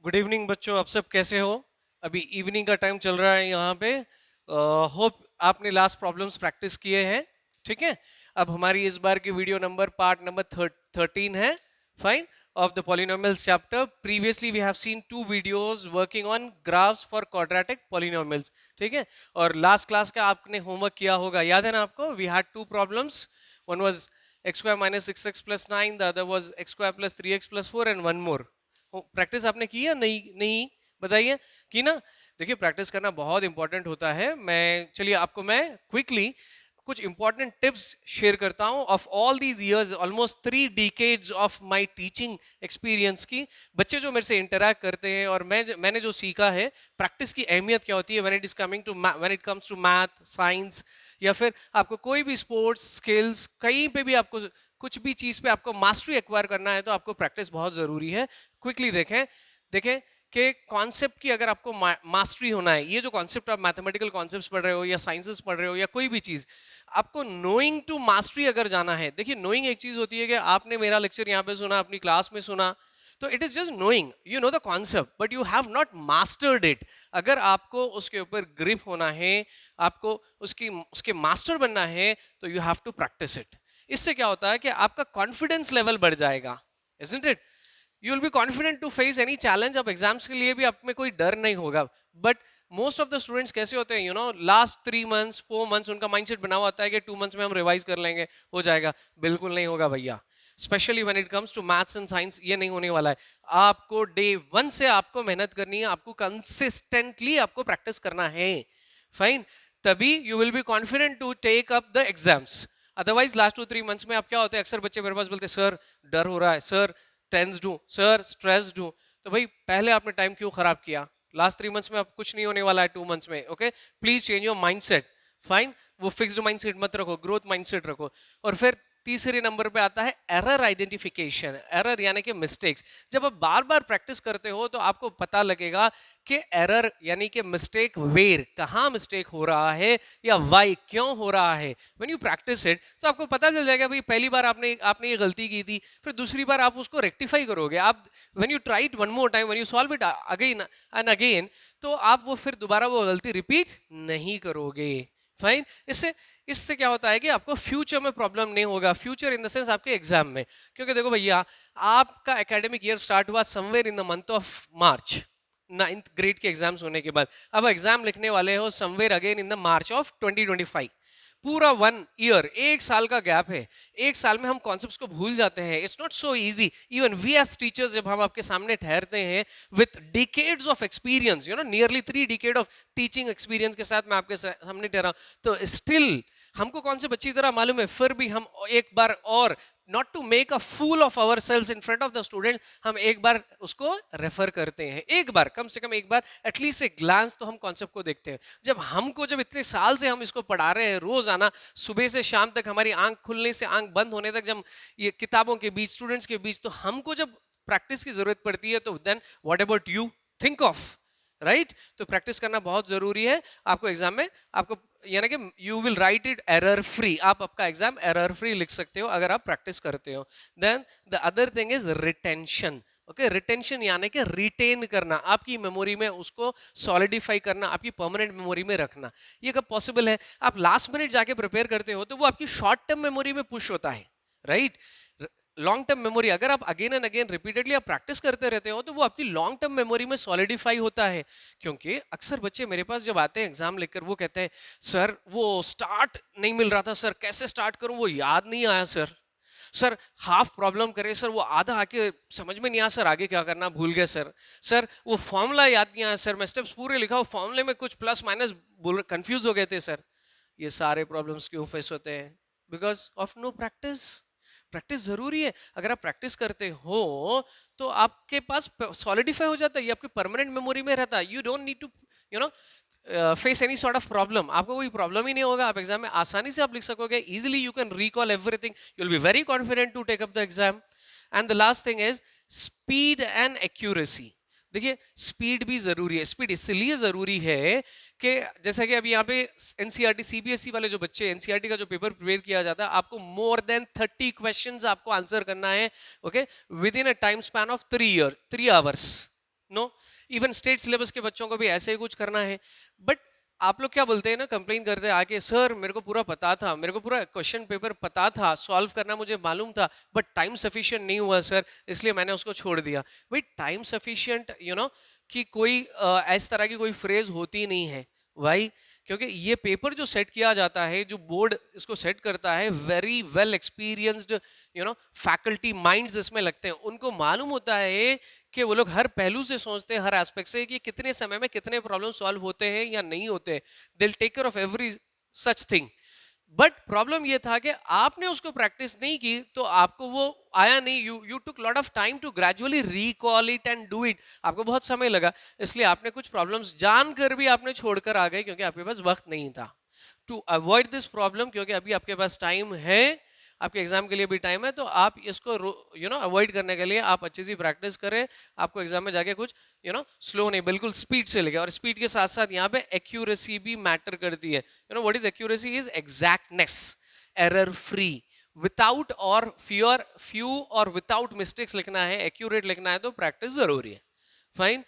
Good evening बच्चों, आप सब कैसे हो? अभी इवनिंग का टाइम चल रहा है यहाँ पे। होप आपने लास्ट प्रॉब्लम्स प्रैक्टिस किए हैं। ठीक है, अब हमारी इस बार की वीडियो नंबर पार्ट नंबर 13 है। Fine, of the polynomials chapter. Previously we have seen two videos working on graphs for quadratic polynomials. ठीक है, और लास्ट क्लास का आपने होमवर्क किया होगा, याद है ना आपको? We had two problems. One was x square minus 6x plus 9, the other was x square plus 3x plus 4, and one more. Practice आपने की या नहीं? नहीं बताइए, की ना? देखिए, प्रैक्टिस करना बहुत इंपॉर्टेंट होता है। चलिए आपको मैं क्विकली कुछ इंपॉर्टेंट टिप्स शेयर करता हूं of all these years, almost 3 decades of my teaching experience की। बच्चे जो मेरे से इंटरैक्ट करते हैं और मैंने जो सीखा है प्रैक्टिस की अहमियत क्या होती है when it comes to math, science, या फिर आपको कोई भी स्पोर्ट्स स्किल्स, कहीं पे भी आपको कुछ भी चीज पे आपको मास्टरी एक्वायर करना है तो आपको प्रैक्टिस बहुत जरूरी है। क्विकली देखें देखें कि कॉन्सेप्ट की अगर आपको मास्टरी होना है, ये जो कॉन्सेप्ट आप मैथमेटिकल कॉन्सेप्ट्स पढ़ रहे हो या साइंसेस पढ़ रहे हो या कोई भी चीज, आपको नोइंग टू मास्टरी अगर जाना है। देखिए, नोइंग एक चीज होती है कि आपने मेरा लेक्चर यहाँ पे सुना, अपनी क्लास में सुना, तो it is just knowing, you know the concept, but you have not mastered it. अगर आपको उसके ऊपर ग्रिप होना है, आपको उसके मास्टर बनना है, तो you have to practice it. इससे क्या होता है कि आपका कॉन्फिडेंस लेवल बढ़ जाएगा, isn't it? You will be confident to face any challenge. अब एग्जाम्स के लिए भी आप में कोई डर नहीं होगा। But most of the students कैसे होते हैं, you know, last 3 months 4 months उनका माइंडसेट बना हुआ होता है कि 2 months में हम रिवाइज कर लेंगे, हो जाएगा। बिल्कुल नहीं होगा भैया। Specially when it comes to maths and science, ये नहीं होने वाला है। आपको डे 1 से आपको मेहनत करनी है, आपको कंसिस्टेंटली आपको प्रैक्टिस करना है। फाइन, तभी you will be confident to take up the exams. Otherwise last 2-3 months में आप क्या होते हैं, अक्सर बच्चे मेरे पास बोलते हैं, सर डर हो रहा है, सर टेंस्ड हूं, सर स्ट्रेस्ड हूं। तो भाई पहले आपने टाइम क्यों खराब किया? लास्ट 3 months में आप कुछ नहीं होने वाला है 2 months में। Okay, please change your mindset. Fine, वो फिक्स्ड माइंडसेट मत रखो, ग्रोथ माइंडसेट रखो। और फिर तीसरे नंबर पे आता है एरर आइडेंटिफिकेशन। एरर यानी कि मिस्टेक्स। जब आप बार बार प्रैक्टिस करते हो तो आपको पता लगेगा कि एरर यानी कि मिस्टेक वेयर, कहाँ मिस्टेक हो रहा है या वाई, क्यों हो रहा है। व्हेन यू प्रैक्टिस इट तो आपको पता चल जाएगा भाई पहली बार आपने आपने ये गलती की थी, फिर दूसरी बार आप उसको रेक्टिफाई करोगे। आप when you try it one more time, when you solve it again and again, तो आप वो फिर दोबारा वो गलती रिपीट नहीं करोगे। फाइन, इससे इससे क्या होता है कि आपको फ्यूचर में प्रॉब्लम नहीं होगा। फ्यूचर इन द सेंस आपके एग्जाम में। क्योंकि देखो भैया, आपका एकेडमिक ईयर स्टार्ट हुआ somewhere in the month of March, 9th grade के एग्जाम्स होने के बाद। अब एग्जाम लिखने वाले हो somewhere again in the March of 2025। पूरा 1 ईयर, 1 साल का गैप है। 1 साल में हम कॉन्सेप्ट्स को भूल जाते हैं। It's not so easy. Even we as teachers, जब हम आपके सामने ठहरते हैं with decades of experience, you know, nearly 3 decade of teaching experience के साथ मैं आपके सामने ठहरा, तो स्टिल हमको कॉन्सेप्ट अच्छी तरह मालूम है, फिर भी हम एक बार और, not to make a fool of ourselves in front of the student, हम एक बार उसको रेफर करते हैं। एक बार, कम से कम एक बार, एटलीस्ट एक ग्लांस तो हम कॉन्सेप्ट को देखते हैं। जब इतने साल से हम इसको पढ़ा रहे हैं, रोज आना, सुबह से शाम तक, हमारी आंख खुलने से आंख बंद होने तक, जब ये किताबों के बीच, स्टूडेंट्स के बीच, तो हमको जब प्रैक्टिस की जरूरत पड़ती है, तो then what about you? Think of, right? तो प्रैक्टिस करना बहुत जरूरी है। आपको एग्जाम में, आपको यानी कि you will write it error free. आप आपका एग्जाम एरर फ्री लिख सकते हो अगर आप प्रैक्टिस करते हो। Then the other thing is retention. Okay, retention यानी कि रिटेन करना, आपकी मेमोरी में उसको सॉलिडिफाई करना, आपकी परमानेंट मेमोरी में रखना। ये कब पॉसिबल है? आप लास्ट मिनट जाके प्रिपेयर करते हो तो वो आपकी शॉर्ट टर्म मेमोरी में पुश होता है, राइट? लॉन्ग टर्म मेमोरी, अगर आप अगेन एंड अगेन रिपीटेडली आप प्रैक्टिस करते रहते हो तो वो आपकी लॉन्ग टर्म मेमोरी में सॉलिडिफाई होता है। क्योंकि अक्सर बच्चे मेरे पास जब आते हैं एग्जाम लेकर, वो कहते हैं, सर वो स्टार्ट नहीं मिल रहा था, सर कैसे स्टार्ट करूं, वो याद नहीं आया सर। सर हाफ प्रॉब्लम करे सर, वो आधा आके समझ में नहीं आया सर, आगे क्या करना भूल गए सर। सर वो फॉर्मूला याद नहीं आया सर, मैं स्टेप्स पूरे लिखा, फॉर्मूले में कुछ प्लस माइनस कंफ्यूज हो गए थे सर। ये सारे प्रॉब्लम्स क्यों फेस होते हैं? Because of know practice. Practice जरूरी है। अगर आप प्रैक्टिस करते हो तो आपके पास सॉलिडिफाई हो जाता है, ये आपकी परमानेंट मेमोरी में रहता है। You don't need to, you know, face any sort of problem. आपको कोई प्रॉब्लम ही नहीं होगा, आप एग्जाम में आसानी से आप लिख सकोगे। Easily you can recall everything, you will be very confident to take up the exam. And the last thing is speed and accuracy. देखिए, स्पीड भी जरूरी है। स्पीड इसलिए जरूरी है कि जैसा कि अभी यहाँ पे एनसीईआरटी सीबीएसई वाले जो बच्चे, एनसीईआरटी का जो पेपर प्रिपेयर किया जाता है, आपको मोर देन 30 क्वेश्चंस आपको आंसर करना है, okay, within a time span of 3 hours। No, even state syllabus के बच्चों को भी ऐसे ही कुछ करना है। बट आप लोग क्या बोलते हैं ना, कंप्लेन करते हैं आके, सर मेरे को पूरा पता था, मेरे को पूरा क्वेश्चन पेपर पता था, सॉल्व करना मुझे मालूम था, बट टाइम सफिशिएंट नहीं हुआ सर, इसलिए मैंने उसको छोड़ दिया। भाई टाइम सफिशिएंट कि कोई इस तरह की कोई फ्रेज होती नहीं है। वाई? क्योंकि ये पेपर जो सेट किया जाता है, जो बोर्ड इसको सेट करता है, very well experienced faculty minds इसमें लगते हैं। उनको मालूम होता है कि वो लोग हर पहलू से सोचते हैं, हर एस्पेक्ट से, कि कितने समय में कितने प्रॉब्लम सॉल्व होते हैं या नहीं होते। They will take care of every such thing. But problem ये था कि आपने उसको प्रैक्टिस नहीं की, तो आपको वो आया नहीं। You took lot of time to gradually recall it and do it. आपको बहुत समय लगा, इसलिए आपने कुछ प्रॉब्लम्स जानकर भी आपने छोड़कर आ गए, क्योंकि आपके पास वक्त नहीं था। टू अवॉइड दिस प्रॉब्लम, क्योंकि अभी आपके पास टाइम है, आपके एग्जाम के लिए भी टाइम है, तो आप इसको अवॉइड करने के लिए आप अच्छी सी प्रैक्टिस करें। आपको एग्जाम में जाके कुछ स्लो नहीं, बिल्कुल स्पीड से लगे। और स्पीड के साथ साथ यहाँ पे एक्यूरेसी भी मैटर करती है। What is accuracy? Is exactness, error free, without और फ्यू और विदाउट मिस्टेक्स लिखना है, एक्यूरेट लिखना है, तो प्रैक्टिस जरूरी है। फाइन।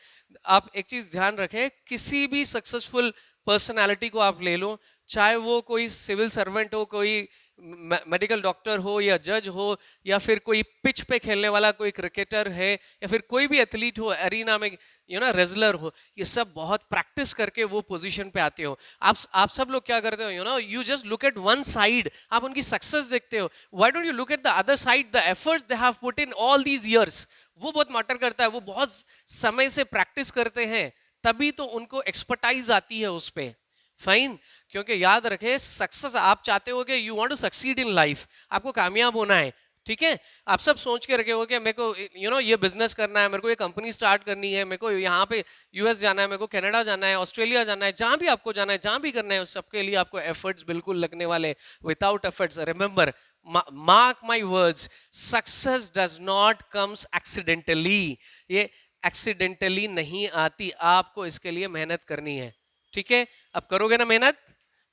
आप एक चीज ध्यान रखें, किसी भी सक्सेसफुल पर्सनालिटी को आप ले लो, चाहे वो कोई सिविल सर्वेंट हो, कोई मेडिकल डॉक्टर हो, या जज हो, या फिर कोई पिच पे खेलने वाला कोई क्रिकेटर है, या फिर कोई भी एथलीट हो, एरिना में रेजलर हो, ये सब बहुत प्रैक्टिस करके वो पोजीशन पे आते हो। आप सब लोग क्या करते हो, you just look at one side, आप उनकी सक्सेस देखते हो। Why don't you look at the other side, the efforts they have put in all these years? वो बहुत मैटर करता है। वो बहुत समय से प्रैक्टिस करते हैं, तभी तो उनको एक्सपर्टाइज आती है उस पर। फाइन। क्योंकि याद रखे, सक्सेस आप चाहते हो कि you want to succeed in life, आपको कामयाब होना है, ठीक है। आप सब सोच के रखे हो कि मेरे को ये बिजनेस करना है, मेरे को ये कंपनी स्टार्ट करनी है, मेरे को यहाँ पे यूएस जाना है, मेरे को कनाडा जाना है, ऑस्ट्रेलिया जाना है, जहाँ भी आपको जाना है, जहाँ भी करना है, उस सबके लिए आपको एफर्ट्स बिल्कुल लगने वाले। Without efforts, remember, mark my words, success does not comes accidentally. ये एक्सीडेंटली नहीं आती, आपको इसके लिए मेहनत करनी है, ठीक है। अब करोगे ना मेहनत,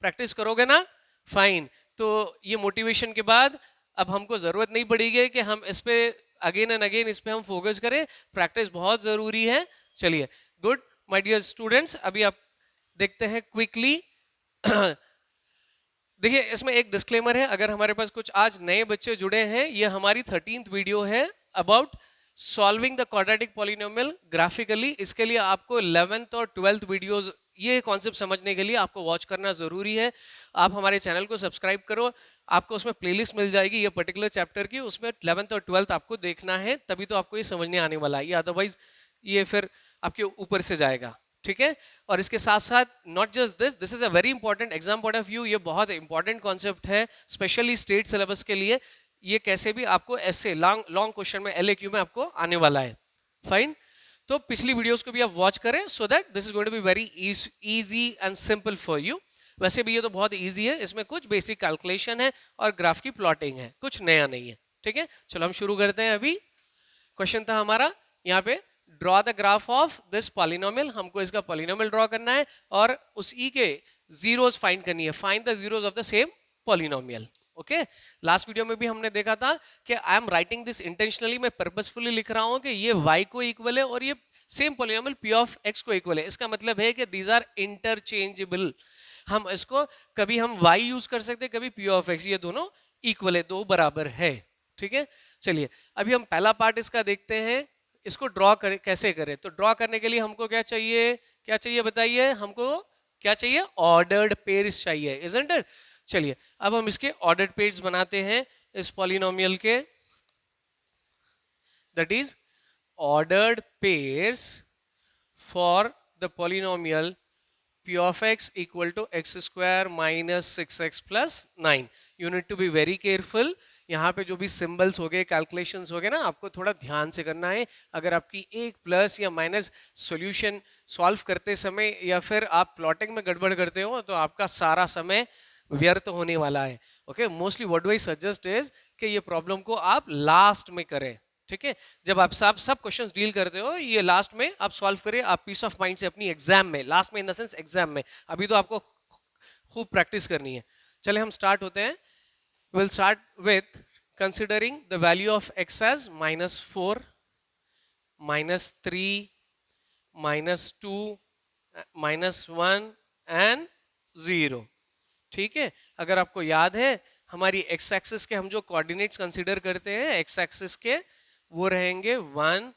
प्रैक्टिस करोगे ना? फाइन। तो ये मोटिवेशन के बाद अब हमको जरूरत नहीं पड़ेगी कि हम इस पे अगेन एंड अगेन इस पे हम फोकस करें। प्रैक्टिस बहुत जरूरी है। चलिए, गुड माय डियर स्टूडेंट्स, अभी आप देखते हैं क्विकली। देखिए, इसमें एक डिस्क्लेमर है, अगर हमारे पास कुछ आज नए बच्चे जुड़े हैं, ये हमारी 13th वीडियो है about solving the quadratic polynomial graphically. इसके लिए आपको 11th और 12th वीडियोस, ये कॉन्सेप्ट समझने के लिए आपको वॉच करना जरूरी है। आप हमारे चैनल को सब्सक्राइब करो, आपको उसमें प्लेलिस्ट मिल जाएगी ये पर्टिकुलर चैप्टर की, उसमें 11th और 12th आपको देखना है, तभी तो आपको ये समझने आने वाला है, ये अदरवाइज ये फिर आपके ऊपर से जाएगा, ठीक है। और इसके साथ साथ not just this is a very important exam point of view, ये बहुत इंपॉर्टेंट कॉन्सेप्ट है, स्पेशली स्टेट सिलेबस के लिए। ये कैसे भी आपको ऐसे लॉन्ग क्वेश्चन में, एलएक्यू में आपको आने वाला है। फाइन। तो पिछली वीडियोस को भी आप वॉच करें, so that this is going to be very easy and simple for you. वैसे भी ये तो बहुत इजी है, इसमें कुछ बेसिक कैलकुलेशन है और ग्राफ की प्लॉटिंग है, कुछ नया नहीं है, ठीक है। चलो हम शुरू करते हैं। अभी क्वेश्चन था हमारा यहाँ पे, draw the graph of this polynomial. हमको इसका पॉलिनोमियल ड्रॉ करना है और उसी के जीरोस फाइंड करनी है। Find the zeros of the same polynomial. Okay, last video में भी हमने देखा था कि आई एम राइटिंग दिस इंटेंशनली, मैं पर्पसफुली लिख रहा हूं कि ये y को इक्वल है और ये same polynomial p of x को इक्वल है। इसका मतलब है कि दीज आर इंटरचेंजेबल। हम इसको कभी हम y यूज कर सकते हैं, कभी p ऑफ x, ये दोनों इक्वल है, दो बराबर है, ठीक है। चलिए, अभी हम पहला पार्ट इसका देखते हैं, इसको ड्रॉ कैसे करें। तो ड्रॉ करने के लिए हमको क्या चाहिए, क्या चाहिए बताइए हमको, क्या चाहिए? ऑर्डर्ड पेयर्स चाहिए, इजंट इट। चलिए, अब हम इसके ऑर्डर्ड पेयर्स बनाते हैं इस पॉलिनोमियल के। That is ordered pairs for the polynomial p of x equal to x square minus 6x plus 9. You need to be very careful. यहाँ पे जो भी सिंबल्स हो गए, कैलकुलेशंस हो गए ना, आपको थोड़ा ध्यान से करना है। अगर आपकी एक प्लस या माइनस सॉल्यूशन सॉल्व करते समय या फिर आप प्लॉटिंग में गड़बड़ करते हो, तो आपका सारा समय व्यर्थ होने वाला है। Okay, mostly what do I suggest is कि ये प्रॉब्लम को आप लास्ट में करें, ठीक है। जब आप सब क्वेश्चंस डील करते हो, ये लास्ट में आप सॉल्व करें, आप पीस ऑफ माइंड से अपनी एग्जाम में, लास्ट में इन द सेंस एग्जाम में, अभी तो आपको खूब प्रैक्टिस करनी है। चले हम स्टार्ट होते हैं। Will start with considering the value of x as -4, -3, -2 -1 and 0। ठीक है, अगर आपको याद है हमारी एक्स एक्सिस के हम जो कोऑर्डिनेट्स कंसीडर करते हैं एक्स एक्सिस के, वो रहेंगे 1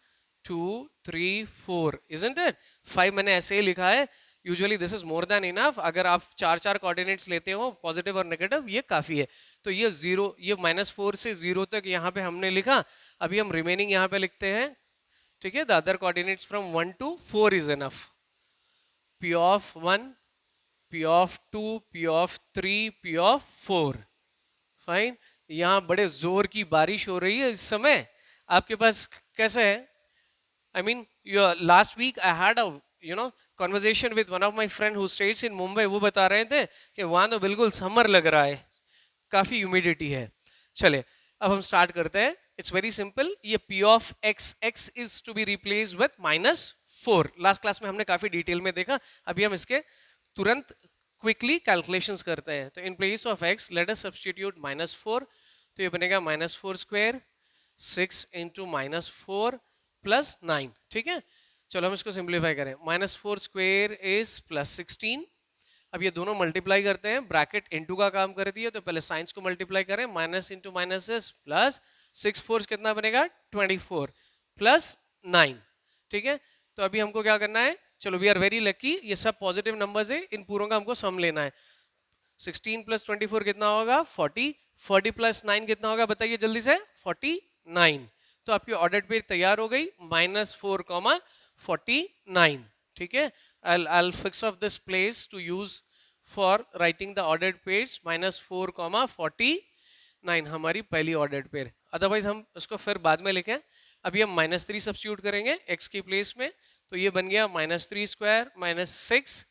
2 3 4, इजंट इट? 5 मैंने ऐसे ही लिखा है, usually this is more than enough. अगर आप चार चार कोऑर्डिनेट्स लेते हो पॉजिटिव और नेगेटिव, ये काफी है। तो ये 0, ये -4 से 0 तक यहाँ पे हमने लिखा। अभी हम रिमेनिंग यहाँ पे लिखते हैं। ठीक है, the other coordinates from 1 to 4 is enough. P of 1, P of 2, P of 3, P of 4। Fine. यहाँ बड़े जोर की बारिश हो रही है इस समय, आपके पास कैसे है? I mean, last week I had a conversation with one of my friend who stays in Mumbai। वो बता रहे थे कि वहाँ तो बिल्कुल समर लग रहा है, काफी ह्यूमिडिटी है। चले अब हम स्टार्ट करते हैं। It's very simple. ये P of x, x is to be replace with -4। Last class में हमने काफी डिटेल में देखा, अभी हम इसके तुरंत क्विकली कैलकुलेशंस करते हैं। तो in place of x let us substitute -4। तो ये बनेगा -4 स्क्वायर 6 इंटू -4 प्लस 9। ठीक है, चलो हम इसको सिंप्लीफाई करें। -4 स्क्वायर इज +16। अब ये दोनों मल्टीप्लाई करते हैं, ब्रैकेट इनटू का काम करती है, तो पहले साइंस को मल्टीप्लाई करें। Minus into minus is plus, 6 4 कितना बनेगा 24 प्लस 9। ठीक है, तो अभी हमको क्या करना है, चलो वी आर वेरी लकी, ये सब पॉजिटिव नंबर्स है, इन पूरों का हमको सम लेना है। 16 प्लस 24 कितना होगा 40, 40 प्लस 9 कितना होगा बताइए जल्दी से 49। तो आपकी ऑर्डर पेज तैयार हो गई, -4, 49। ठीक है, I'll fix off this place to use for writing the ordered pairs। -4, 49 हमारी पहली ऑर्डर्ड पेयर। अदरवाइज हम उसको फिर बाद में लिखें। अभी हम -3 सब्स्टिट्यूट करेंगे x की प्लेस में, तो ये बन गया -3 स्क्वायर -6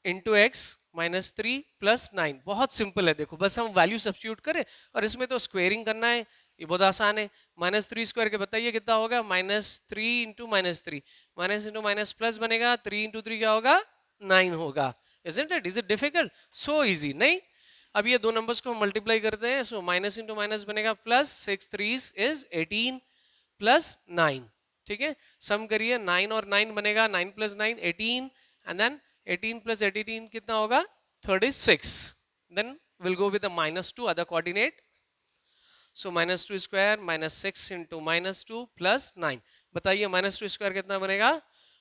इंटू एक्स -3 प्लस 9। बहुत सिंपल है, देखो बस हम वैल्यू सब्स्टिट्यूट करें, और इसमें तो स्क्वेयरिंग करना है, ये बहुत आसान है। -3 स्क्वायर के बताइए कितना होगा, -3 into -3, minus into minus plus बनेगा, 3 इंटू 3 क्या होगा 9 होगा। Isn't it? Is it difficult? So easy, नहीं? अब ये दो नंबर्स को हम मल्टीप्लाई करते हैं, सो माइनस इंटू माइनस बनेगा प्लस, 6 3 इज 18 प्लस 9। ठीक है, सम करिए, 9 और 9 बनेगा 9 प्लस 9 18, एंड देन 18 प्लस 18 कितना होगा 36। Then will go with -2 other coordinate. So -2 square -6 into -2 plus 9। बताइए -2 स्क्वायर कितना बनेगा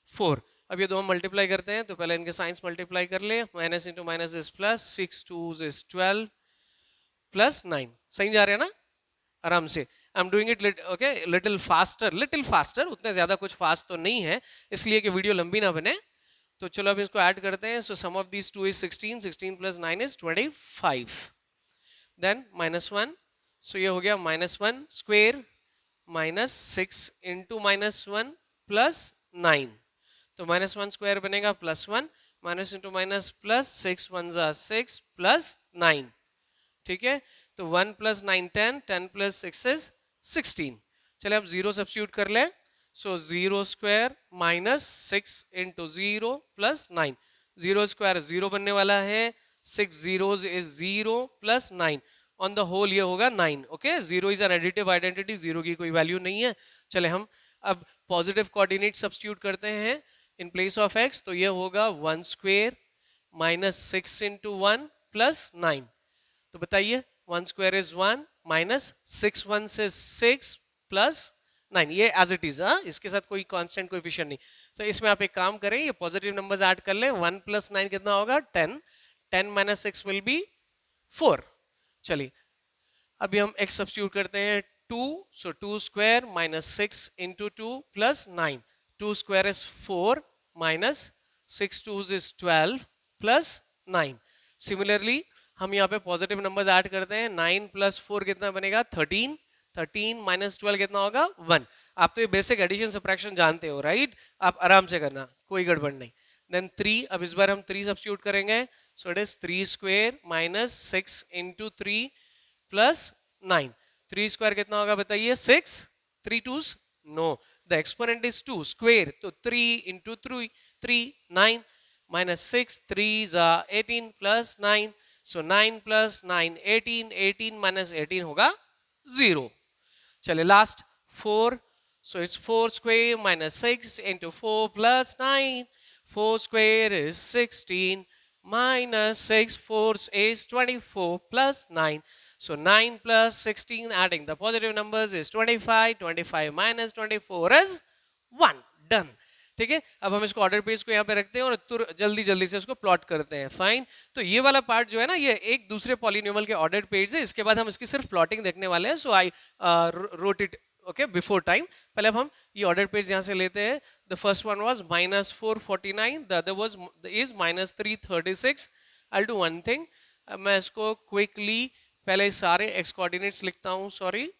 4। अब ये दो हम मल्टीप्लाई करते हैं, तो पहले इनके साइंस मल्टीप्लाई कर ले। Minus into minus is plus, 6 2 is 12 plus 9। सही जा रहे हैं ना, आराम से। I am doing it okay little faster, उतना ज्यादा कुछ फास्ट तो नहीं है, इसलिए कि वीडियो लंबी ना बने। तो चलो अब इसको ऐड करते हैं। So sum of these two is 16, 16 plus 9 is 25। Then -1, so ये हो गया -1 स्क्वेयर -6 इंटू -1 प्लस 9। तो -1 स्क्वायर बनेगा +1, माइनस इंटू माइनस प्लस, 6 1 जा 6 प्लस 9। ठीक है, तो 1 प्लस 9 10, 10 प्लस 6 इज 16। चले अब 0 सब्स्टिट्यूट कर ले। So 0 square -6 into 0 plus 9। 0 square 0 बनने वाला है, 6 zeros is 0 plus 9। On the whole ये होगा 9। Okay, 0 is an additive identity, 0 की कोई वैल्यू नहीं है। चले हम अब पॉजिटिव कोऑर्डिनेट सब्स्टिट्यूट करते हैं इन प्लेस ऑफ x, तो ये होगा 1 स्क्वायर -6 इंटू 1 प्लस 9। तो बताइए 1 स्क्वायर इज 1, -6 1 से 6 प्लस 9, ये एज इट इज। इसके साथ कोई कांस्टेंट कोएफिशिएंट नहीं। तो इसमें आप एक काम करें, ये पॉजिटिव नंबर्स ऐड कर लें। 1 प्लस 9 कितना होगा 10, 10 माइनस 6 विल बी 4। चलिए अभी हम x सब्स्टिट्यूट करते हैं 2, सो 2 square -6 into 2 plus 9। 2 square is 4 minus 6 2s is 12 plus 9। Similarly हम यहाँ पे पॉजिटिव नंबर्स ऐड करते हैं। 9 प्लस 4 कितना बनेगा 13, 13 माइनस 12 कितना होगा 1। आप तो ये बेसिक एडिशन सब्ट्रैक्शन जानते हो, राइट? आप आराम से करना, कोई गड़बड़ नहीं। देन 3, अब इस बार हम 3 सब्स्टिट्यूट करेंगे। So it is 3 square -6 into 3 plus 9। 3 square कितना होगा बताइए 6, 3 2s no, the exponent is 2 square, तो 3 इंटू 3 9 माइनस 6 3 जा 18 प्लस 9। सो 9 प्लस 9 18, 18 माइनस 18 होगा 0। चले last 4, So it's 4 square minus 6 into 4 plus 9. 4 square is 16 minus 6. 4 is 24 plus 9. So 9 plus 16, adding the positive numbers is 25. 25 minus 24 is 1. Done. ठीक है, अब हम इसको order page को यहाँ पे रखते हैं और जल्दी जल्दी से इसको प्लॉट करते हैं. फाइन. तो ये वाला पार्ट जो है ना, ये एक दूसरे पॉलिनोमियल के ऑर्डर पेज है. इसके बाद हम इसकी सिर्फ प्लॉटिंग देखने वाले हैं. So I wrote it okay before time. पहले अब हम ये ऑर्डर पेज यहाँ से लेते हैं. The first one was -449, the other was is -336. I will do one thing. मैं इसको क्विकली पहले सारे एक्स कोऑर्डिनेट्स लिखता हूँ. सॉरी,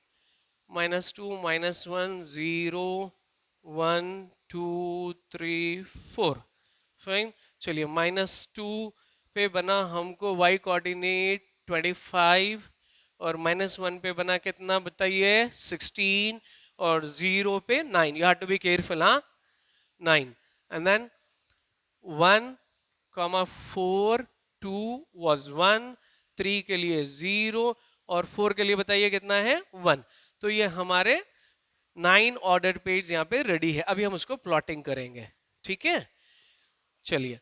-2 -1 0 1 2 3 4. फाइन. चलिए, -2 पे बना हमको y कोऑर्डिनेट 25 और -1 पे बना कितना बताइए 16 और 0 पे 9. You have to be careful. हाँ, 9 एंड देन 1, 4 2 was 1, 3 के लिए 0 और 4 के लिए बताइए कितना है 1. तो ये हमारे 9 ऑर्डर पेज यहाँ पे रेडी है. अभी हम उसको प्लॉटिंग करेंगे. ठीक है, चलिए.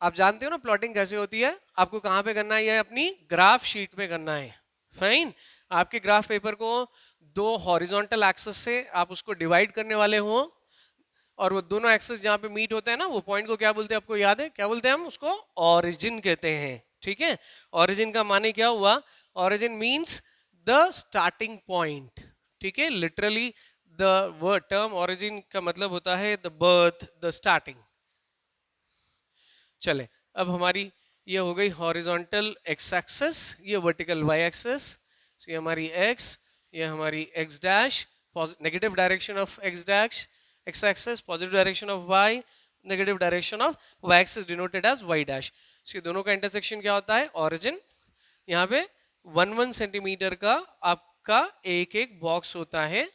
आप जानते हो ना प्लॉटिंग कैसे होती है. आपको कहाँ पे करना है, ये अपनी ग्राफ शीट पे करना है. फाइन. आपके ग्राफ पेपर को 2 हॉरिजॉन्टल एक्सेस से आप उसको डिवाइड करने वाले हो और वो दोनों एक्सेस जहाँ पे मीट होते हैं ना, वो पॉइंट को क्या बोलते हैं, आपको याद है क्या बोलते हैं हम उसको? ऑरिजिन कहते हैं. ठीक है, ऑरिजिन का माने क्या हुआ? Origin means the starting point. ठीक है, literally the word term origin का मतलब होता है द बर्थ, द स्टार्टिंग. चले, अब हमारी ये हो गई हॉरिजॉन्टल एक्स एक्सेस, ये वर्टिकल वाई एक्सेस. ये हमारी एक्स, ये हमारी x dash, negative direction of x dash x axis, positive direction of y, negative direction of y axis denoted as y dash. ये दोनों का इंटरसेक्शन क्या होता है? ऑरिजिन. यहाँ पे 1 सेंटीमीटर का आपका एक एक बॉक्स होता है.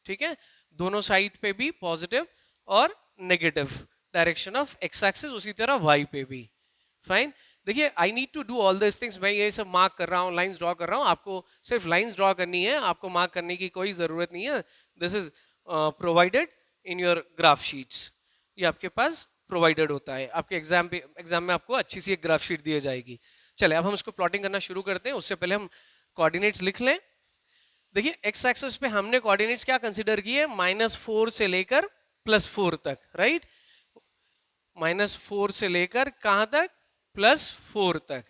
ठीक है, दोनों साइड पे भी पॉजिटिव और negative direction of x axis, उसी तरह वाई पे भी. फाइन. देखिए, I need to do all this things. मैं ये सब मार्क कर रहा हूँ, लाइंस ड्रॉ कर रहा हूँ. आपको सिर्फ लाइंस ड्रॉ करनी है, आपको मार्क करने की कोई जरूरत नहीं है. This is provided in your graph sheets. ये आपके पास प्रोवाइडेड होता है. आपके एग्जाम में आपको अच्छी सी एक ग्राफ शीट दी जाएगी. चले, अब हम इसको प्लॉटिंग करना शुरू करते हैं. उससे पहले हम कोऑर्डिनेट्स लिख लें. देखिए, एक्स एक्सिस पे हमने कोऑर्डिनेट्स क्या कंसीडर किए? -4 से लेकर +4 तक. राइट, -4 से लेकर कहां तक? +4 तक.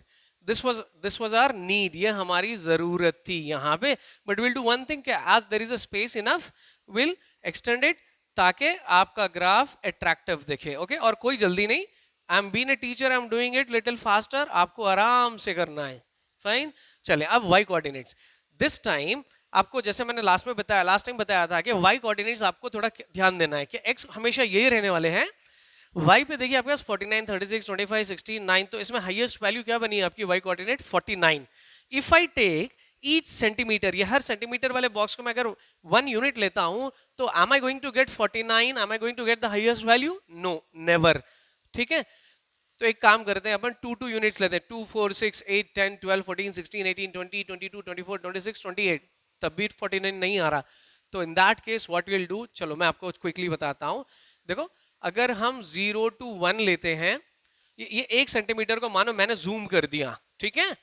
This was our need. ये हमारी जरूरत थी यहाँ पे. But will do one thing, as there is a space enough, will extend it ताकि आपका ग्राफ अट्रैक्टिव दिखे. ओके, और कोई जल्दी नहीं. I am being a teacher, I am doing it little faster. आपको आराम से करना है. फाइन. चले, अब वाई कोऑर्डिनेट्स. दिस टाइम आपको, जैसे मैंने लास्ट टाइम बताया था कि वाई कोऑर्डिनेट्स आपको थोड़ा ध्यान देना है कि एक्स हमेशा यही रहने वाले हैं. वाई पे देखिए आपके पास 49, 36, 25, 16, 9. तो इसमें हाईएस्ट वैल्यू क्या बनी आपकी y coordinate? 49. If I take each centimeter, ये हर सेंटीमीटर वाले बॉक्स को मैं अगर 1 यूनिट लेता हूं, तो am I going to get 49? Am I going to get the highest value? No, never. ठीक है, तो एक काम करते हैं, अपन 2 यूनिट्स लेते हैं. 2 4 6 8 10 12 14 16 18 20 22 24 26 28. तब भी 49 नहीं आ रहा. तो in that case what will do, चलो मैं आपको क्विकली बताता हूं. देखो, अगर हम 0 to 1 लेते हैं, ये 1 सेंटीमीटर को मानो मैंने जूम कर दिया. ठीक है,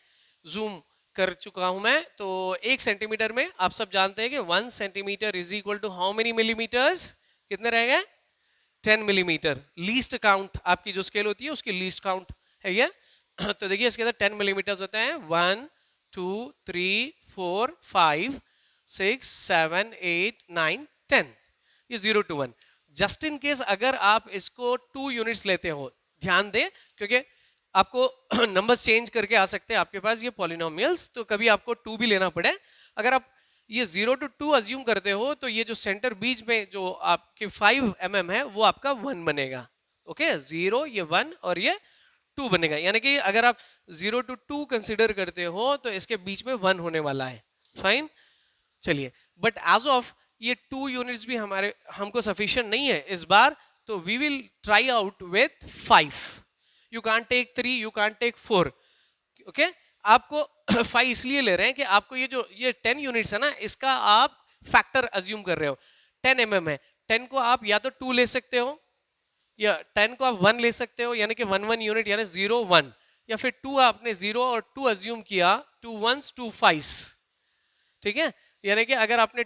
जूम कर चुका हूं मैं. तो 1 सेंटीमीटर में आप सब जानते हैं कि 1 centimeter is equal to how many millimeters? कितने रह गए? 10 मिलीमीटर. लीस्ट काउंट आपकी जो स्केल होती है उसकी लीस्ट काउंट है ये. तो देखिए, इसके अंदर 10 मिलीमीटर होते हैं. 1 2 3 4 5 6 7 8 9 10. ये 0 to 1. जस्ट इन केस अगर आप इसको 2 यूनिट्स लेते हो, ध्यान दें क्योंकि आपको नंबर्स चेंज करके आ सकते हैं आपके पास ये पॉलिनोमियल्स. तो कभी आपको 2 भी लेना पड़े. अगर आप ये 0 to 2 अज्यूम करते हो, तो ये जो सेंटर बीच में जो आपके 5 mm है वो आपका 1 बनेगा. ओके, 0, ये 1 और ये 2 बनेगा. यानी कि अगर आप 0 to 2 कंसिडर करते हो तो इसके बीच में 1 होने वाला है. फाइन. चलिए, बट एज ऑफ ये 2 यूनिट्स भी हमको सफिशिएंट नहीं है इस बार. तो we will try out with 5. You can't take 3, you can't take 4. Okay, आपको 5 इसलिए ले रहे हैं कि आपको ये 10 यूनिट्स है ना, इसका आप फैक्टर अज्यूम कर रहे हो। 10 mm है, 10 को आप या तो 2 ले सकते हो या 10 को आप 1 ले सकते हो, यानी कि 1 यूनिट यानी 0 1, या फिर 2 आपने 0 और 2 अज्यूम किया, 2 1s 2 5, ठीक है। यानी कि अगर आपने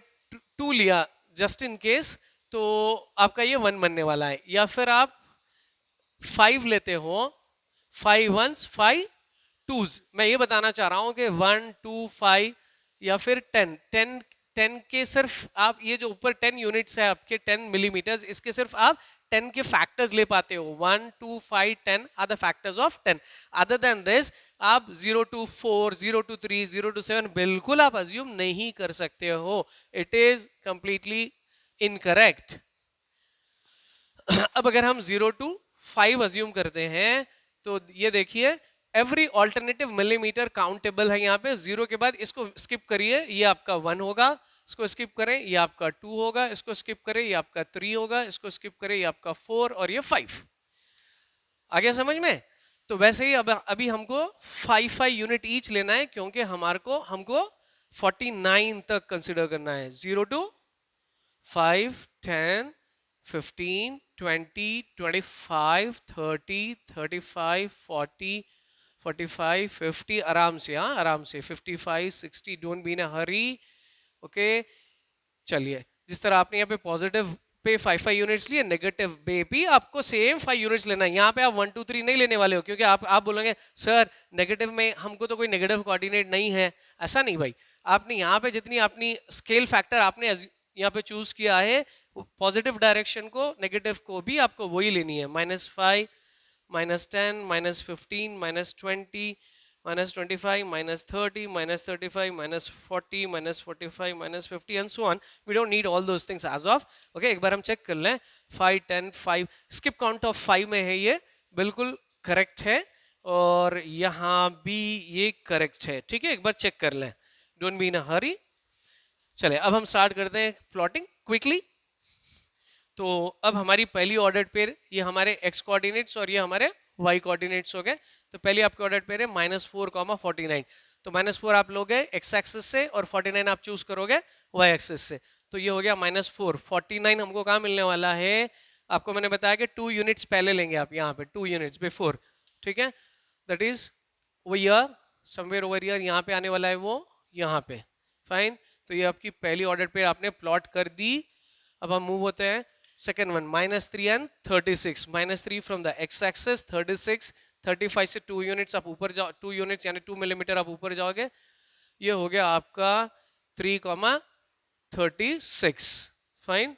2 लिया जस्ट इन केस तो आपका ये 1 बनने वाला है, या फिर आप 5 लेते हो, 5 1s 5 2s। मैं ये बताना चाह रहा हूं कि 1 2 5 या फिर 10 के सिर्फ आप ये जो ऊपर 10 यूनिट्स है आपके 10 मिलीमीटर्स, इसके सिर्फ आप 10 के फैक्टर्स ले पाते हो। 1 2 5 10 are the factors of 10। Other than this आप 0 to 4 0 to 3 0 to 7 बिल्कुल आप अज्यूम नहीं कर सकते हो। It is completely incorrect. अब अगर हम 0 to 5 अज्यूम करते हैं तो ये देखिए एवरी ऑल्टरनेटिव मिलीमीटर काउंटेबल है। यहाँ पे 0 के बाद इसको स्किप करिए, ये आपका 1 होगा, इसको स्किप करें ये आपका 2 होगा, इसको स्किप करें ये आपका 3 होगा, इसको स्किप करें ये आपका 4 और ये 5। आ गया समझ में? तो वैसे ही अब अभी हमको 5 यूनिट ईच लेना है, क्योंकि हमको 49 तक कंसिडर करना है। 0 to 5 10 15 20 25 30 35 40 45 50 आराम से, हाँ आराम से 55 60, don't be in a Hari. Okay चलिए, जिस तरह आपने यहाँ पे पॉजिटिव पे 5 यूनिट्स लिए, नेगेटिव पे भी आपको सेम 5 यूनिट्स लेना है। यहाँ पे आप 1 2 3 नहीं लेने वाले हो, क्योंकि आप बोलोगे सर नेगेटिव में हमको तो कोई नेगेटिव कोऑर्डिनेट नहीं है। ऐसा नहीं भाई, आपने यहाँ पे जितनी अपनी स्केल फैक्टर आपने यहाँ पे चूज किया है, पॉजिटिव डायरेक्शन को नेगेटिव को भी आपको वही लेनी है। -5 -10 -15 -20 -25 -30 -35 -40 -45 -50 and so on. We don't need all those things as of. Okay, एक बार हम चेक कर लें। 5 10 5 स्किप काउंट ऑफ 5 में है, ये बिल्कुल करेक्ट है, और यहाँ भी ये करेक्ट है। ठीक है, एक बार चेक कर लें, डोंट बी इन अ हरी। चले अब हम स्टार्ट करते हैं प्लॉटिंग क्विकली। तो अब हमारी पहली ऑर्डर पेयर, ये हमारे x कोऑर्डिनेट्स और ये हमारे y कोऑर्डिनेट्स हो गए। तो पहली आपकी ऑर्डर पेयर है -4, 49। तो -4 आप लोगे x एक्सिस से और 49 आप चूज करोगे y एक्सिस से। तो ये हो गया -4। 49 हमको कहाँ मिलने वाला है? आपको मैंने बताया कि 2 यूनिट्स पहले लेंगे आप, यहाँ पे 2 यूनिट्स बिफोर। ठीक है, दैट इज वो ईयर समवेयर ओवर ईयर, यहाँ पे आने वाला है वो यहाँ पे। फाइन, तो ये आपकी पहली ऑर्डर पेयर आपने प्लॉट कर दी। अब हम मूव होते हैं second one, -3 and 36। -3 from the x axis, 36 35 से 2 यूनिट्स आप ऊपर जाओ, 2 यूनिट्स यानी 2 मिलीमीटर आप ऊपर जाओगे। ये हो गया आपका 3,36। फाइन,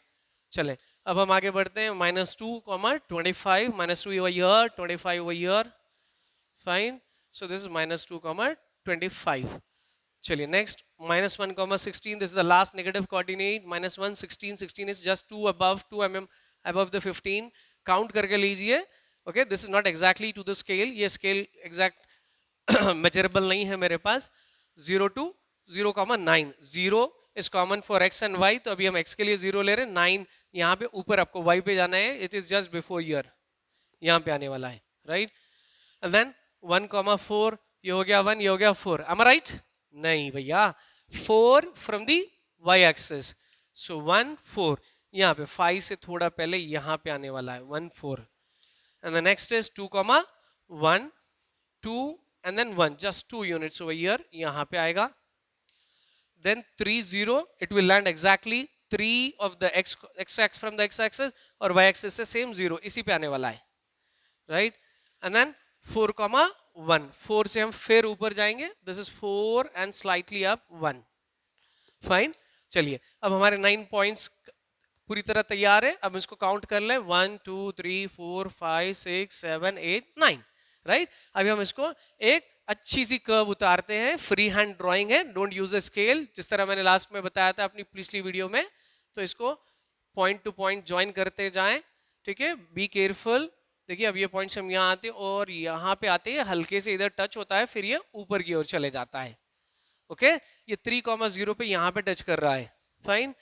चले अब हम आगे बढ़ते हैं। -2, -25, -2 over here, 25 over here। Fine, so this is -2, -25। चलिए next, -1, -16, this is the last negative coordinate। -1 16, 16 is just 2 mm above the 15। Count करके लीजिए। Okay, this is not exactly to the scale, ये स्केल एग्जैक्ट मेजरेबल नहीं है मेरे पास। 0 to 0,9, 0 is common for x and y, तो अभी हम x के लिए 0 ले रहे हैं। 9 यहाँ पे ऊपर आपको y पे जाना है, it is just before year, यहाँ पे आने वाला है, राइट। एंड देन 1,4, ये हो गया 1, ये हो गया 4। am I right? नहीं भैया, 4 फ्रॉम दी y एक्सिस, सो 1 4 यहाँ पे 5 से थोड़ा पहले यहाँ पे आने वाला है 1 4। And the next is 2,1 2 and then 1, just 2 units over here, यहाँ पे आएगा। Then 3 0, it will land exactly 3 off the x x from the x axis, और y एक्सिस से सेम 0 इसी पे आने वाला है, राइट। एंड देन 4,1, 4 से हम फिर ऊपर जाएंगे, this is 4 and slightly up 1। Fine, चलिए अब हमारे 9 पॉइंट्स पूरी तरह तैयार है। अब इसको काउंट कर लें, 1 2 3 4 5 6 7 8 9, राइट। अभी हम इसको एक अच्छी सी कर्व उतारते हैं, फ्री हैंड ड्राइंग है, डोंट यूज अ स्केल, जिस तरह मैंने लास्ट में बताया था अपनी पिछली वीडियो में। तो इसको पॉइंट टू पॉइंट ज्वाइन करते जाएं, ठीक है, बी केयरफुल। देखिए अब ये पॉइंट्स हम यहाँ आते और यहाँ पे आते हैं, हल्के से इधर टच होता है, फिर ये ऊपर की ओर चले जाता है। ओके, ये 3,0 पे यहाँ पे टच कर रहा है। फाइन,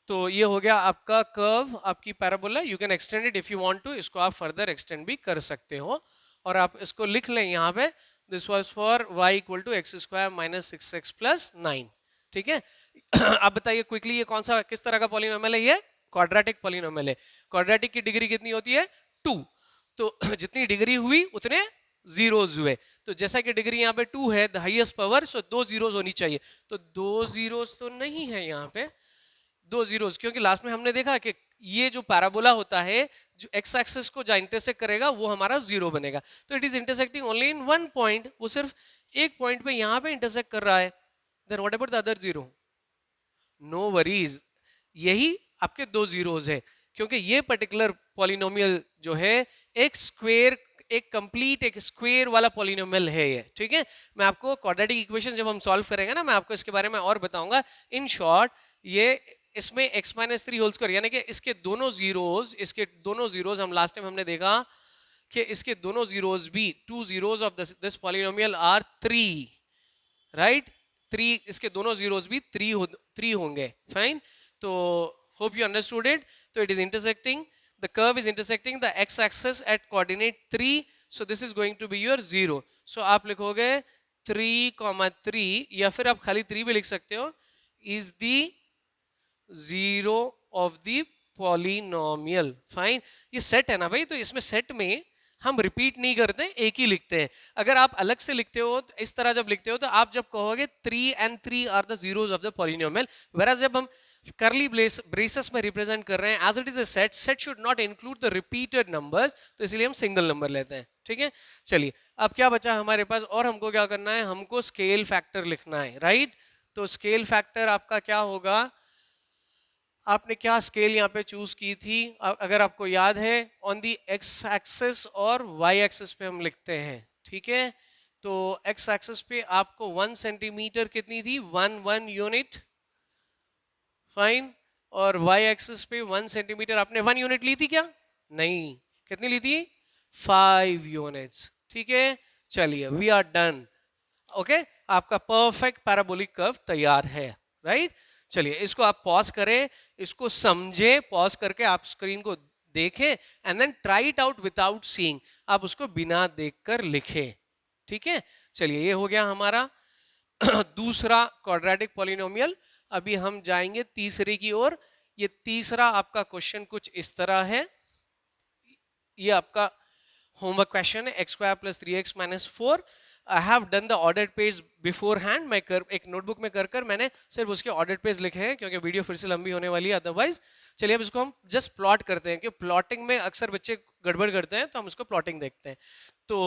तो ये हो गया आपका कर्व, आपकी parabola. You can extend it if you want to, इसको आप फर्दर एक्सटेंड भी कर सकते हो। और आप इसको लिख लें यहाँ पे, this was for y equal to x square minus 6x plus 9। ठीक है। अब बताइए क्विकली ये कौन सा किस तरह का पॉलिनोमियल है? ये क्वाड्रेटिक पॉलिनोमियल है। क्वाड्रेटिक की डिग्री कितनी होती है? 2। तो जितनी डिग्री हुई उतने जीरोज हुए। तो जैसा कि डिग्री यहाँ पे 2 है, the highest power, so 2 zeros होनी चाहिए। तो 2 जीरोज तो नहीं है यहाँ पे, 2 जीरोज, क्योंकि लास्ट में हमने देखा कि ये जो पैराबोला होता है जो एक्स एक्सिस को जहाँ इंटरसेक्ट करेगा वो हमारा जीरो बनेगा। तो it is intersecting only in one point, वो सिर्फ एक पॉइंट पे यहाँ पे इंटरसेक्ट कर रहा है। Then what about the other zero? No worries, यही आपके 2 जीरोज है, क्योंकि ये पर्टिकुलर पॉलिनोमियल जो है एक स्क्वायर, एक कंप्लीट एक स्क्वायर वाला पॉलिनोमियल है ये। ठीक है। मैं आपको क्वाड्रेटिक इक्वेशन जब हम सॉल्व करेंगे ना, मैं आपको इसके बारे में और बताऊंगा। इन शॉर्ट ये इसमें x माइनस 3 होल स्क्वायर, यानी कि इसके दोनों जीरोज हम लास्ट टाइम हमने देखा कि इसके दोनों जीरोज भी 2 zeros of this polynomial are 3, right. 3, इसके दोनों जीरोज भी 3 होंगे। फाइन। तो होप यू अंडरस्टूड इट। तो it is intersecting, the curve is intersecting the x axis at coordinate 3, so this is going to be your 0. so आप लिखोगे 3,3, या फिर आप खाली 3 भी लिख सकते हो, is the zero of the polynomial. Fine. ये सेट है ना भाई, तो इसमें सेट में हम रिपीट नहीं करते, एक ही लिखते हैं। अगर आप अलग से लिखते हो तो इस तरह जब लिखते हो तो आप जब कहोगे 3 and 3 are the zeros of the polynomial, whereas जब हम करली ब्रेसेस में रिप्रेजेंट कर रहे हैं as it is a set, set should not include the repeated numbers, तो इसलिए हम सिंगल नंबर लेते हैं। ठीक है। चलिए अब क्या बचा हमारे पास, और हमको क्या करना है, हमको स्केल फैक्टर लिखना है, राइट। तो स्केल फैक्टर आपका क्या होगा, आपने क्या स्केल यहाँ पे चूज की थी? अगर आपको याद है, ऑन दी एक्स एक्सिस और वाई एक्सिस पे हम लिखते हैं। ठीक है। तो एक्स एक्सिस पे आपको 1 सेंटीमीटर कितनी थी? 1 यूनिट। फाइन। और वाई एक्सिस पे 1 सेंटीमीटर आपने 1 यूनिट ली थी क्या? नहीं। कितनी ली थी? 5 यूनिट्स। ठीक है। चलिए वी आर डन। ओके, आपका परफेक्ट पैराबोलिक कर्व तैयार है, राइट। चलिए इसको आप पॉज करें, इसको समझे, पॉज करके आप स्क्रीन को देखें and then try it out without seeing, आप उसको बिना देखकर लिखें। ठीक है। चलिए ये हो गया हमारा दूसरा क्वाड्रेटिक पॉलिनोमियल। अभी हम जाएंगे तीसरे की ओर। ये तीसरा आपका क्वेश्चन कुछ इस तरह है, ये आपका होमवर्क क्वेश्चन है, x square plus 3x minus 4। I have done the order page before hand, मैं एक नोटबुक में कर मैंने सिर्फ उसके ऑर्डर पेज लिखे हैं, क्योंकि वीडियो फिर से लंबी होने वाली है अदरवाइज। चलिए अब इसको हम जस्ट प्लॉट करते हैं, कि प्लॉटिंग में अक्सर बच्चे गड़बड़ करते हैं, तो हम इसको प्लॉटिंग देखते हैं। तो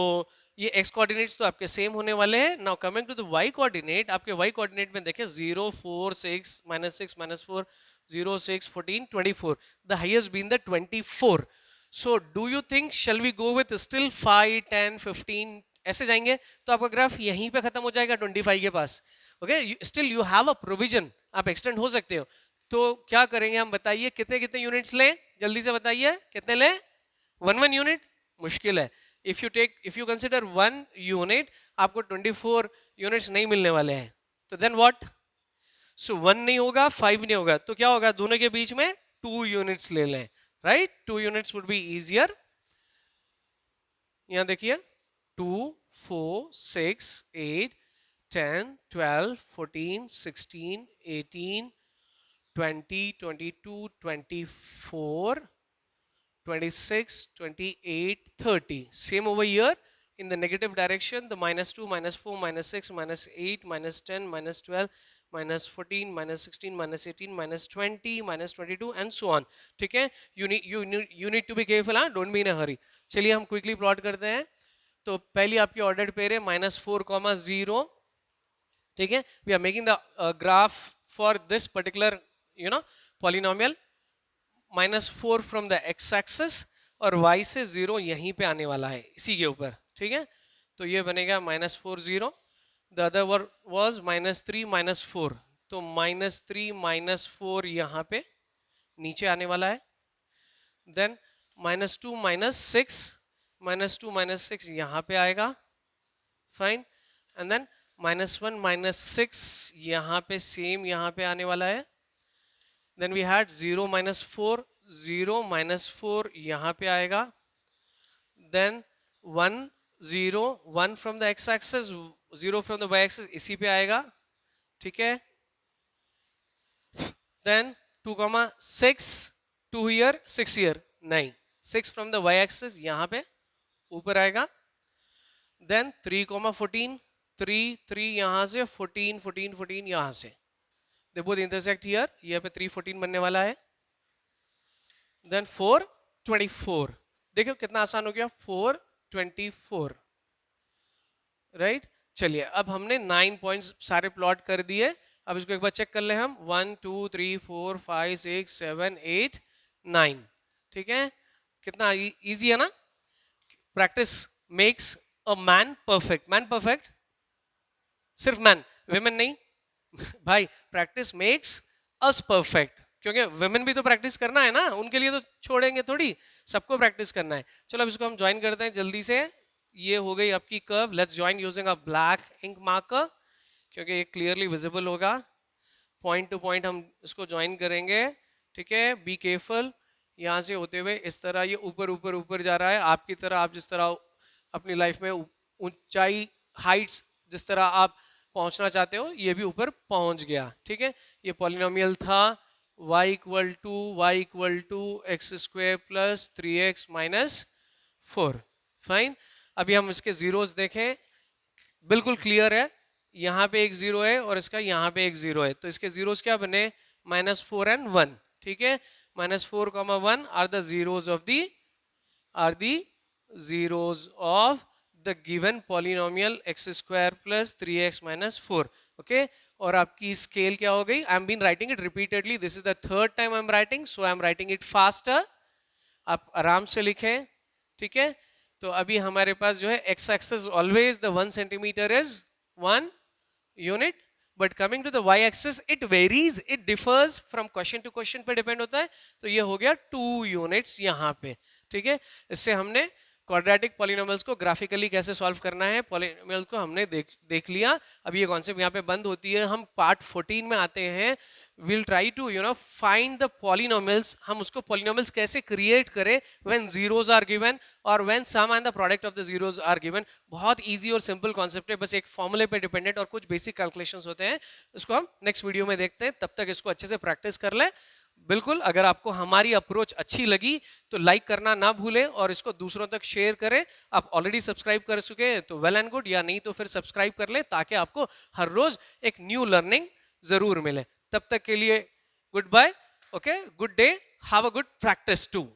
ये एक्स कोऑर्डिनेट्स तो आपके सेम होने वाले हैं। Now coming to the y coordinate, आपके वाई कोऑर्डिनेट में देखें 0 4 6 -6 -4 0 6 14 24, the highest being the 24। So do you think shall we go with still 5 10 15 ऐसे जाएंगे, तो आपका ग्राफ यहीं पे खत्म हो जाएगा 25 के पास। Okay, still you have a provision, आप एक्सटेंड हो सकते हो। तो क्या करेंगे हम, बताइए कितने कितने यूनिट्स लें, जल्दी से बताइए कितने लें? 1 यूनिट मुश्किल है। इफ यू कंसिडर 1 यूनिट, आपको 24 यूनिट्स नहीं मिलने वाले हैं। तो देन व्हाट? सो 1 नहीं होगा, 5 नहीं होगा, तो क्या होगा, दोनों के बीच में 2 यूनिट्स ले लें, right. 2 units would be easier. यहां देखिए 2 4 6 8 10 12 14 16 18 20 22 24 26 28 30, same over here in the negative direction, the -2 -4 -6 -8 -10 -12 -14 -16 -18 -20 -22 and so on. ठीक है। you need to be careful, हाँ, don't be in a hurry. चलिए हम क्विकली प्लॉट करते हैं। तो पहली आपकी ऑर्डर पेयर है -4, 0। ठीक है। We are making the graph for this particular polynomial, -4 from the x axis और y से 0 यहीं पे आने वाला है इसी के ऊपर। ठीक है। तो ये बनेगा -4 0, द अदर वाज -3 -4, तो -3 -4 यहाँ पे नीचे आने वाला है। देन -2 -6 -2 -6 यहाँ पे आएगा। फाइन। एंड देन -1 -6 यहाँ पे सेम यहाँ पे आने वाला है। देन वी हैड 0 -4, 0 -4 यहाँ पे आएगा। Then 1 0 1 from the x axis, 0 from the y axis, इसी पे आएगा, ठीक है। देन 2,6, 2 हियर 6 हियर, नहीं 6 फ्रॉम द वाई एक्सिस यहाँ पे ऊपर आएगा। देन 3,14, 3 3 यहाँ से, 14 14 14 यहाँ से, दे बोथ इंटरसेक्ट हियर, यहाँ पे 3 14 बनने वाला है। देन 4 24, देखो कितना आसान हो गया, 4 24, राइट। चलिए अब हमने 9 पॉइंट्स सारे प्लॉट कर दिए। अब इसको एक बार चेक कर ले हम, 1 2 3 4 5 6 7 8 9, ठीक है। कितना इजी है ना। Practice makes a man perfect, man perfect, सिर्फ मैन, विमेन नहीं भाई, प्रैक्टिस मेक्स अस परफेक्ट, क्योंकि विमेन भी तो प्रैक्टिस करना है ना, उनके लिए तो छोड़ेंगे थोड़ी, सबको प्रैक्टिस करना है। चलो अब इसको हम ज्वाइन करते हैं जल्दी से। ये हो गई आपकी curve. Let's join using a black ink marker, क्योंकि ये क्लियरली विजिबल होगा। पॉइंट टू पॉइंट हम इसको ज्वाइन करेंगे, ठीक है। बी केयरफुल, यहाँ से होते हुए इस तरह ये ऊपर ऊपर ऊपर जा रहा है, आपकी तरह, आप जिस तरह अपनी लाइफ में ऊंचाई, हाइट्स जिस तरह आप पहुंचना चाहते हो, ये भी ऊपर पहुंच गया, ठीक है। ये पॉलिनोमियल था y = x square plus 3x minus 4, fine. अभी हम इसके जीरोस देखें, बिल्कुल क्लियर है, यहाँ पे एक जीरो है और इसका यहाँ पे एक जीरो है, तो इसके जीरोस क्या बने, -4 and 1, ठीक है। -4, 1 are the zeros of the given polynomial x square plus 3x minus 4, okay. और आपकी स्केल क्या हो गई, I am been writing it repeatedly, this is the third time I am writing, so I am writing it faster, आप आराम से लिखें, ठीक है। तो अभी हमारे पास जो है x axis always the 1 centimeter is 1 unit, but coming to the y axis it varies, it differs from question to question पे डिपेंड होता है, तो ये हो गया 2 यूनिट्स यहाँ पे, ठीक है। इससे हमने क्वाड्रेटिक पॉलिनोमियल्स को ग्राफिकली कैसे सॉल्व करना है, पॉलिनोमियल्स को हमने देख लिया। अब ये कॉन्सेप्ट यहाँ पे बंद होती है, हम पार्ट 14 में आते हैं। Will try to find the polynomials, हम उसको पॉलिनोमियल्स कैसे क्रिएट करें व्हेन जीरोस आर गिवन और when sum and the product of the zeros are given. बहुत इजी और सिंपल कॉन्सेप्ट है, बस एक फॉर्मूले पे डिपेंडेंट और कुछ बेसिक कैलकुलेशंस होते हैं, उसको हम नेक्स्ट वीडियो में देखते हैं। तब तक इसको अच्छे से प्रैक्टिस कर ले। बिल्कुल, अगर आपको हमारी अप्रोच अच्छी लगी तो लाइक करना ना भूलें और इसको दूसरों तक शेयर करें। आप ऑलरेडी सब्सक्राइब कर चुके हैं तो वेल एंड गुड, या नहीं तो फिर सब्सक्राइब कर लें, ताकि आपको हर रोज एक न्यू लर्निंग जरूर मिले। तब तक के लिए good bye, okay, good day, have a good practice to.